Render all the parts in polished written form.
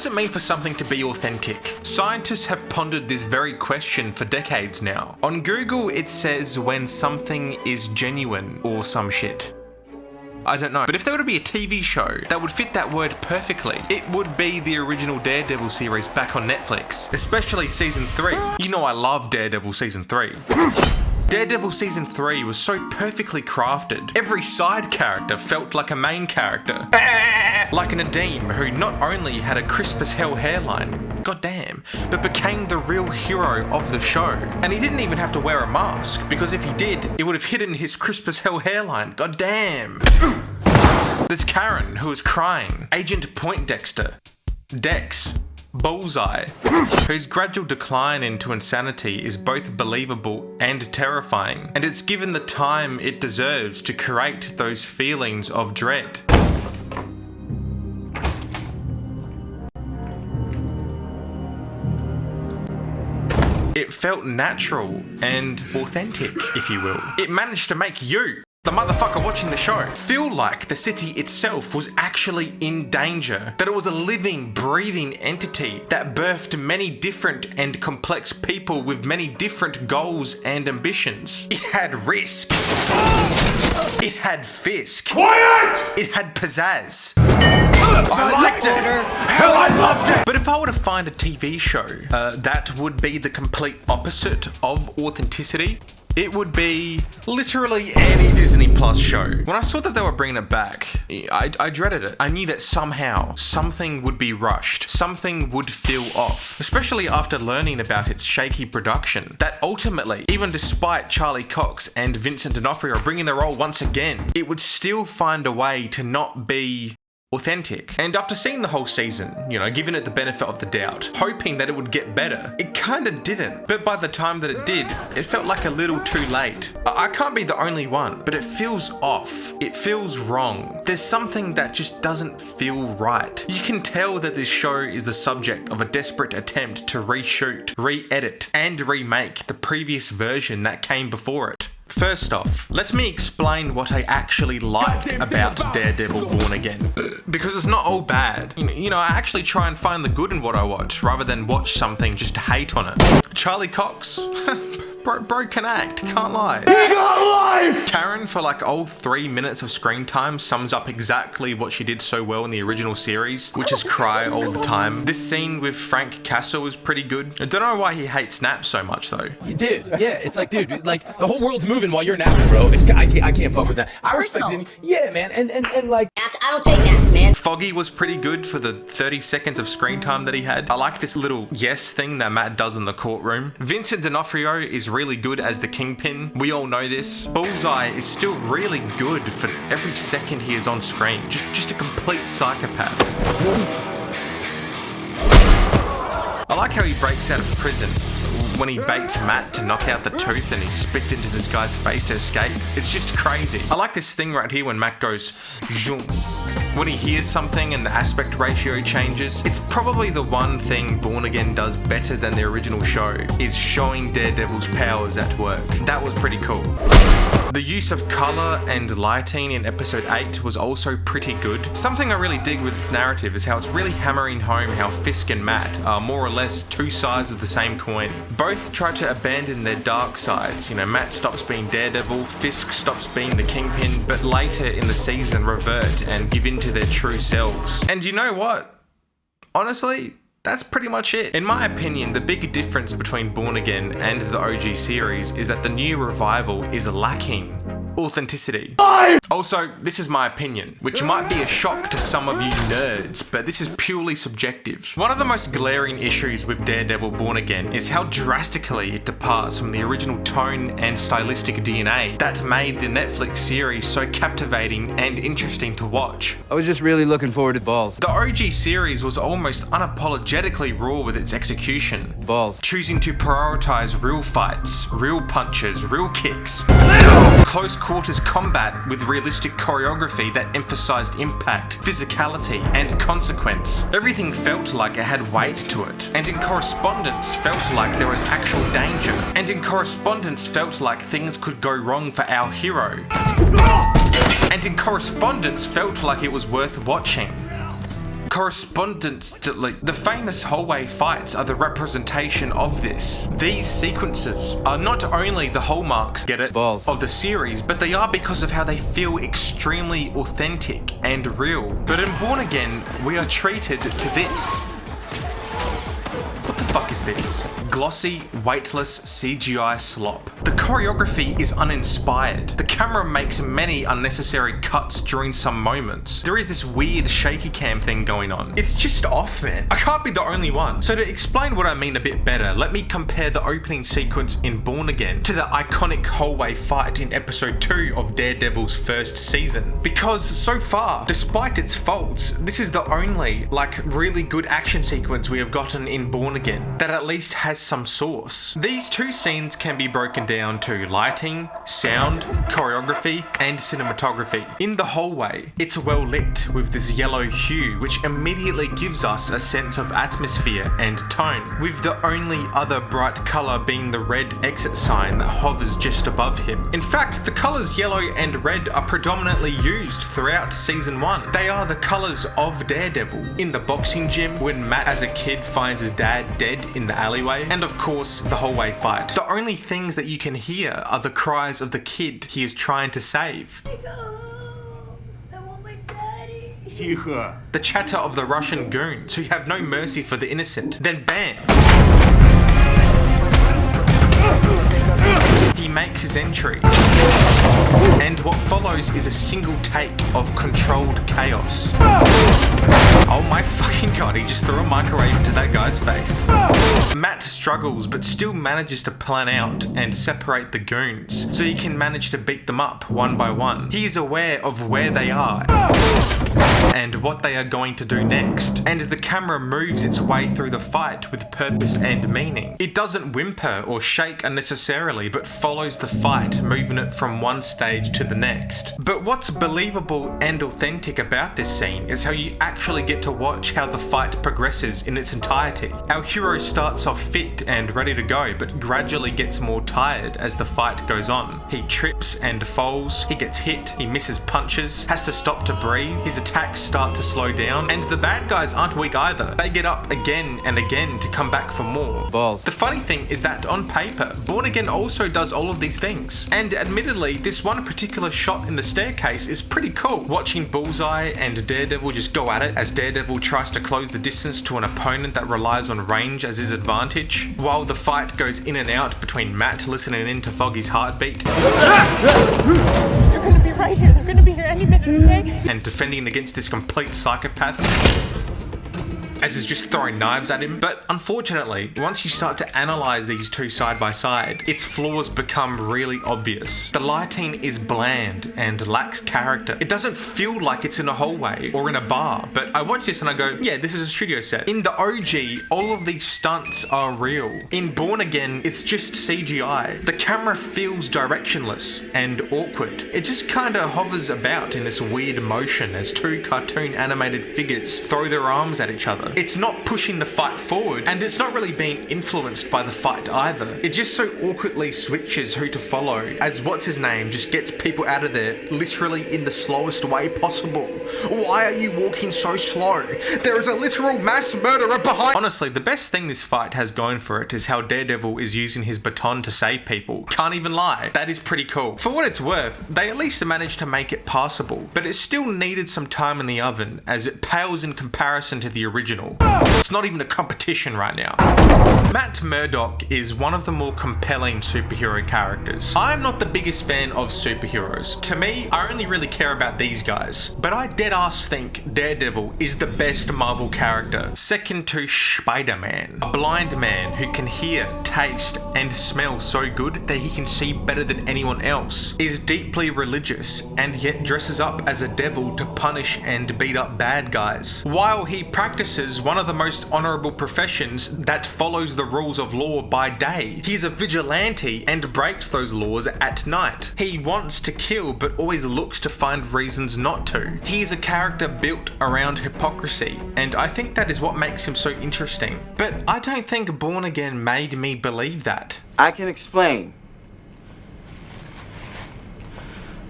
does it mean for something to be authentic? Scientists have pondered this very question for decades now. On Google, it says when something is genuine or some shit. I don't know, but if there were to be a TV show that would fit that word perfectly, it would be the original Daredevil series back on Netflix, especially season 3. You know I love Daredevil season 3. Daredevil season 3 was so perfectly crafted. Every side character felt like a main character. Like Nadeem, who not only had a crisp as hell hairline, goddamn, but became the real hero of the show. And he didn't even have to wear a mask, because if he did, it would have hidden his crisp as hell hairline, goddamn. There's Karen, who is crying. Agent Poindexter. Dex. Bullseye, whose gradual decline into insanity is both believable and terrifying, and it's given the time it deserves to create those feelings of dread. It felt natural and authentic, if you will. It managed to make you, the motherfucker watching the show, feel like the city itself was actually in danger, that it was a living, breathing entity that birthed many different and complex people with many different goals and ambitions. It had risk. It had Fisk. Quiet! It had pizzazz. I liked it! Hell, I loved it! But if I were to find a TV show that would be the complete opposite of authenticity, it would be literally any Disney Plus show. When I saw that they were bringing it back, I dreaded it. I knew that somehow something would be rushed, something would feel off, especially after learning about its shaky production. That ultimately, even despite Charlie Cox and Vincent D'Onofrio bringing the role once again, it would still find a way to not be authentic. And after seeing the whole season, giving it the benefit of the doubt, hoping that it would get better, it kinda didn't. But by the time that it did, it felt like a little too late. I can't be the only one, but it feels off. It feels wrong. There's something that just doesn't feel right. You can tell that this show is the subject of a desperate attempt to reshoot, re-edit, and remake the previous version that came before it. First off, let me explain what I actually liked about Daredevil Born Again. Because it's not all bad. I actually try and find the good in what I watch, rather than watch something just to hate on it. Charlie Cox. Bro can act, can't lie. He got life! Karen, for like 3 minutes of screen time, sums up exactly what she did so well in the original series, which is cry all the time. This scene with Frank Castle was pretty good. I don't know why he hates naps so much though. Dude, yeah, it's like, dude, like, the whole world's moving while you're napping, bro. I can't fuck with that. I respect him. Yeah, man, and like... Naps, I don't take naps, man. Foggy was pretty good for the 30 seconds of screen time that he had. I like this little yes thing that Matt does in the courtroom. Vincent D'Onofrio is really good as the Kingpin. We all know this. Bullseye is still really good for every second he is on screen. Just a complete psychopath. I like how he breaks out of prison when he baits Matt to knock out the tooth and he spits into this guy's face to escape. It's just crazy. I like this thing right here when Matt goes zoom. When he hears something and the aspect ratio changes. It's probably the one thing Born Again does better than the original show, is showing Daredevil's powers at work. That was pretty cool. The use of colour and lighting in episode 8 was also pretty good. Something I really dig with its narrative is how it's really hammering home how Fisk and Matt are more or less two sides of the same coin. Both try to abandon their dark sides. Matt stops being Daredevil, Fisk stops being the Kingpin, but later in the season revert and give in to their true selves. And you know what? Honestly, that's pretty much it. In my opinion, the big difference between Born Again and the OG series is that the new revival is lacking authenticity. Also, this is my opinion, which might be a shock to some of you nerds, but this is purely subjective. One of the most glaring issues with Daredevil Born Again is how drastically it departs from the original tone and stylistic DNA that made the Netflix series so captivating and interesting to watch. I was just really looking forward to balls. The OG series was almost unapologetically raw with its execution. Balls. Choosing to prioritize real fights, real punches, real kicks. Close quarters combat with realistic choreography that emphasized impact, physicality, and consequence. Everything felt like it had weight to it, and in correspondence felt like there was actual danger, and in correspondence felt like things could go wrong for our hero, and in correspondence felt like it was worth watching. Correspondently, the famous hallway fights are the representation of this. These sequences are not only the hallmarks, get it, Balls. of the series, but they are because of how they feel extremely authentic and real. But in Born Again, we are treated to this. What the fuck is this? Glossy, weightless CGI slop. The choreography is uninspired. The camera makes many unnecessary cuts during some moments. There is this weird shaky cam thing going on. It's just off, man. I can't be the only one. So to explain what I mean a bit better, let me compare the opening sequence in Born Again to the iconic hallway fight in episode 2 of Daredevil's first season. Because so far, despite its faults, this is the only, really good action sequence we have gotten in Born Again that at least has some source. These two scenes can be broken down to lighting, sound, choreography, and cinematography. In the hallway, it's well lit with this yellow hue, which immediately gives us a sense of atmosphere and tone, with the only other bright colour being the red exit sign that hovers just above him. In fact, the colours yellow and red are predominantly used throughout season 1. They are the colours of Daredevil. In the boxing gym, when Matt as a kid finds his dad dead in the alleyway, and of course the hallway fight. The only things that you can hear are the cries of the kid he is trying to save. Тихо. The chatter of the Russian goons who have no mercy for the innocent. Then bam! He makes his entry. And what follows is a single take of controlled chaos. Oh my fucking god, he just threw a microwave into that guy's face. Matt struggles but still manages to plan out and separate the goons so he can manage to beat them up one by one. He is aware of where they are and what they are going to do next, and the camera moves its way through the fight with purpose and meaning. It doesn't whimper or shake unnecessarily, but follows the fight, moving it from one stage to the next. But what's believable and authentic about this scene is how you actually get to watch how the fight progresses in its entirety. Our hero starts off fit and ready to go, but gradually gets more tired as the fight goes on. He trips and falls, he gets hit, he misses punches, has to stop to breathe, his attacks start to slow down, and the bad guys aren't weak either. They get up again and again to come back for more. Balls. The funny thing is that on paper, Born Again also does all of these things. And admittedly, this one particular shot in the staircase is pretty cool. Watching Bullseye and Daredevil just go at it as Daredevil tries to close the distance to an opponent that relies on range as his advantage, while the fight goes in and out between Matt listening in to Foggy's heartbeat. They're gonna be right here. They're gonna be here any minute, okay? And defending against this complete psychopath as he's just throwing knives at him. But unfortunately, once you start to analyze these two side by side, its flaws become really obvious. The lighting is bland and lacks character. It doesn't feel like it's in a hallway or in a bar, but I watch this and I go, yeah, this is a studio set. In the OG, all of these stunts are real. In Born Again, it's just CGI. The camera feels directionless and awkward. It just kinda hovers about in this weird motion as two cartoon animated figures throw their arms at each other. It's not pushing the fight forward, and it's not really being influenced by the fight either. It just so awkwardly switches who to follow, as what's his name just gets people out of there literally in the slowest way possible. Why are you walking so slow? There is a literal mass murderer behind. Honestly, the best thing this fight has going for it is how Daredevil is using his baton to save people. Can't even lie. That is pretty cool. For what it's worth, they at least managed to make it passable, but it still needed some time in the oven as it pales in comparison to the original. It's not even a competition right now. Matt Murdock is one of the more compelling superhero characters. I'm not the biggest fan of superheroes. To me, I only really care about these guys. But I deadass think Daredevil is the best Marvel character, second to Spider-Man. A blind man who can hear, taste, and smell so good that he can see better than anyone else, is deeply religious, and yet dresses up as a devil to punish and beat up bad guys. While he practices one of the most honourable professions that follows the rules of law by day. He's a vigilante and breaks those laws at night. He wants to kill but always looks to find reasons not to. He is a character built around hypocrisy, and I think that is what makes him so interesting. But I don't think Born Again made me believe that. I can explain.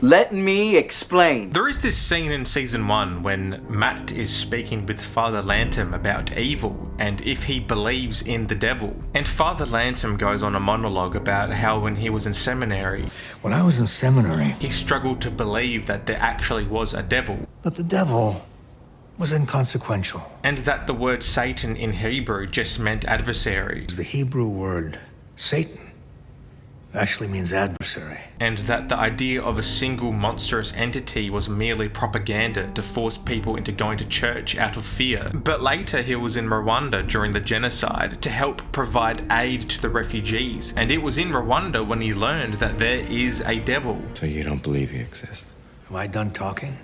Let me explain. There is this scene in season 1 when Matt is speaking with Father Lantom about evil and if he believes in the devil. And Father Lantom goes on a monologue about how when he was in seminary, When I was in seminary, he struggled to believe that there actually was a devil. but the devil was inconsequential. And that the word Satan in Hebrew just meant adversary. The Hebrew word Satan actually means adversary. And that the idea of a single monstrous entity was merely propaganda to force people into going to church out of fear. But later he was in Rwanda during the genocide to help provide aid to the refugees. And it was in Rwanda when he learned that there is a devil. So you don't believe he exists? Am I done talking?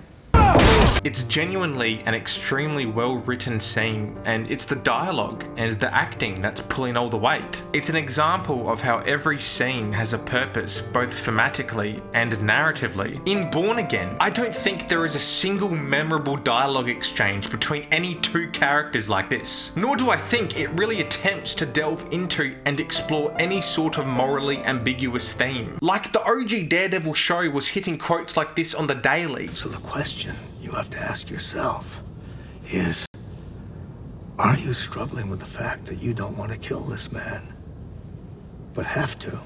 It's genuinely an extremely well-written scene, and it's the dialogue and the acting that's pulling all the weight. It's an example of how every scene has a purpose, both thematically and narratively. In Born Again, I don't think there is a single memorable dialogue exchange between any two characters like this. Nor do I think it really attempts to delve into and explore any sort of morally ambiguous theme. Like the OG Daredevil show was hitting quotes like this on the daily. So the question you have to ask yourself is, are you struggling with the fact that you don't want to kill this man, but have to?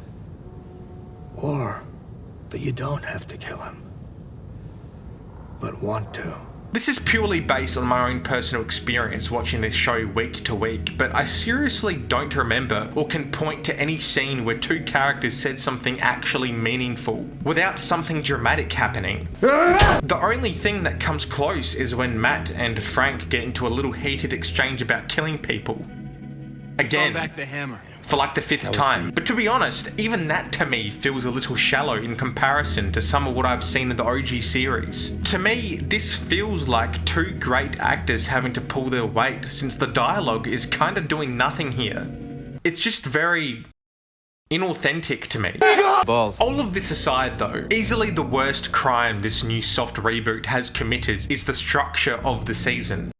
Or that you don't have to kill him, but want to? This is purely based on my own personal experience watching this show week to week, but I seriously don't remember or can point to any scene where two characters said something actually meaningful without something dramatic happening. The only thing that comes close is when Matt and Frank get into a little heated exchange about killing people. Again. Back the hammer. For like the 5th time. But to be honest, even that to me feels a little shallow in comparison to some of what I've seen in the OG series. To me, this feels like two great actors having to pull their weight since the dialogue is kind of doing nothing here. It's just very inauthentic to me. Balls. All of this aside though, easily the worst crime this new soft reboot has committed is the structure of the season.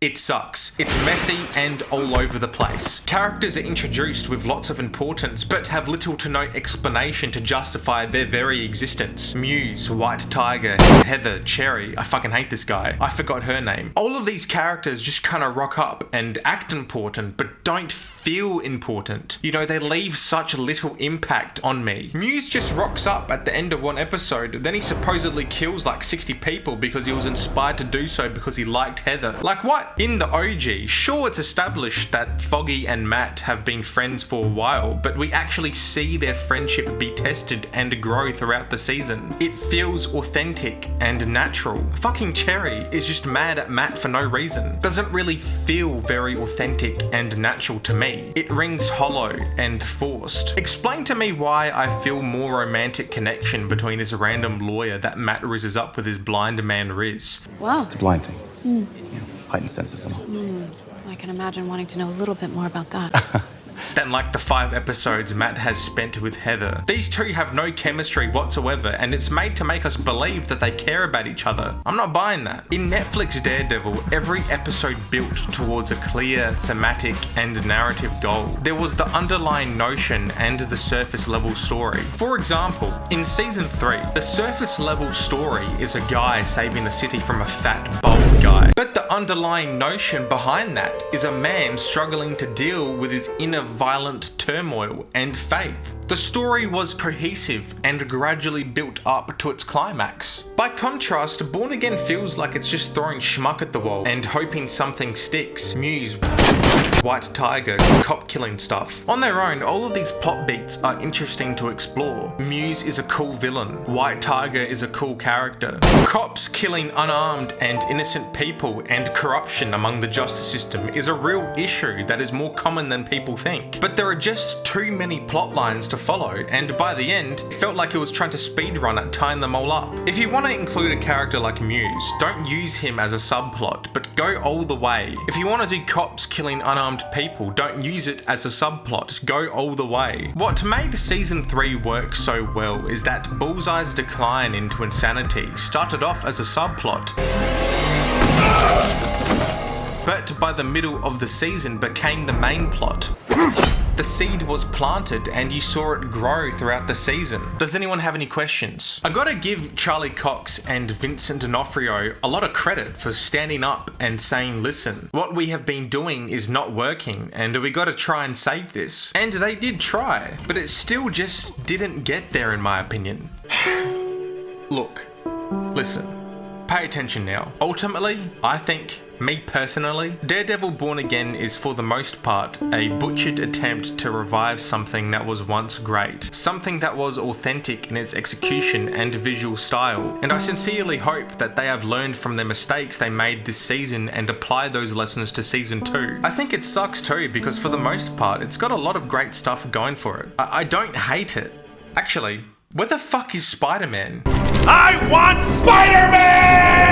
It sucks. It's messy and all over the place. Characters are introduced with lots of importance, but have little to no explanation to justify their very existence. Muse, White Tiger, Heather, Cherry, I fucking hate this guy. I forgot her name. All of these characters just kind of rock up and act important, but don't feel important. You know, they leave such little impact on me. Muse just rocks up at the end of one episode, then he supposedly kills like 60 people because he was inspired to do so because he liked Heather. Like what? In the OG, sure it's established that Foggy and Matt have been friends for a while, but we actually see their friendship be tested and grow throughout the season. It feels authentic and natural. Fucking Cherry is just mad at Matt for no reason. Doesn't really feel very authentic and natural to me. It rings hollow and forced. Explain to me why I feel more romantic connection between this random lawyer that Matt rizzes up with his blind man Riz. Wow. It's a blind thing. You know, heightened senses and all. I can imagine wanting to know a little bit more about that. Than like the 5 episodes Matt has spent with Heather. These two have no chemistry whatsoever, and it's made to make us believe that they care about each other. I'm not buying that. In Netflix Daredevil, every episode built towards a clear thematic and narrative goal. There was the underlying notion and the surface level story. For example, in season 3, the surface level story is a guy saving the city from a fat, bald guy. But the underlying notion behind that is a man struggling to deal with his inner violent turmoil and faith. The story was cohesive and gradually built up to its climax. By contrast, Born Again feels like it's just throwing schmuck at the wall and hoping something sticks. Muse, White Tiger, cop killing stuff. On their own, all of these plot beats are interesting to explore. Muse is a cool villain. White Tiger is a cool character. Cops killing unarmed and innocent people and corruption among the justice system is a real issue that is more common than people think. But there are just too many plot lines to follow, and by the end, it felt like it was trying to speedrun at tying them all up. If you want to include a character like Muse, don't use him as a subplot, but go all the way. If you want to do cops killing unarmed people, don't use it as a subplot, go all the way. What made season 3 work so well is that Bullseye's decline into insanity started off as a subplot, but by the middle of the season became the main plot. The seed was planted and you saw it grow throughout the season. Does anyone have any questions? I gotta give Charlie Cox and Vincent D'Onofrio a lot of credit for standing up and saying, listen, what we have been doing is not working and we gotta try and save this. And they did try, but it still just didn't get there in my opinion. Look, listen, pay attention now. Ultimately, I think, me personally, Daredevil Born Again is for the most part a butchered attempt to revive something that was once great. Something that was authentic in its execution and visual style. And I sincerely hope that they have learned from the mistakes they made this season and apply those lessons to season 2. I think it sucks too because for the most part it's got a lot of great stuff going for it. I don't hate it. Actually, where the fuck is Spider-Man? I want Spider-Man!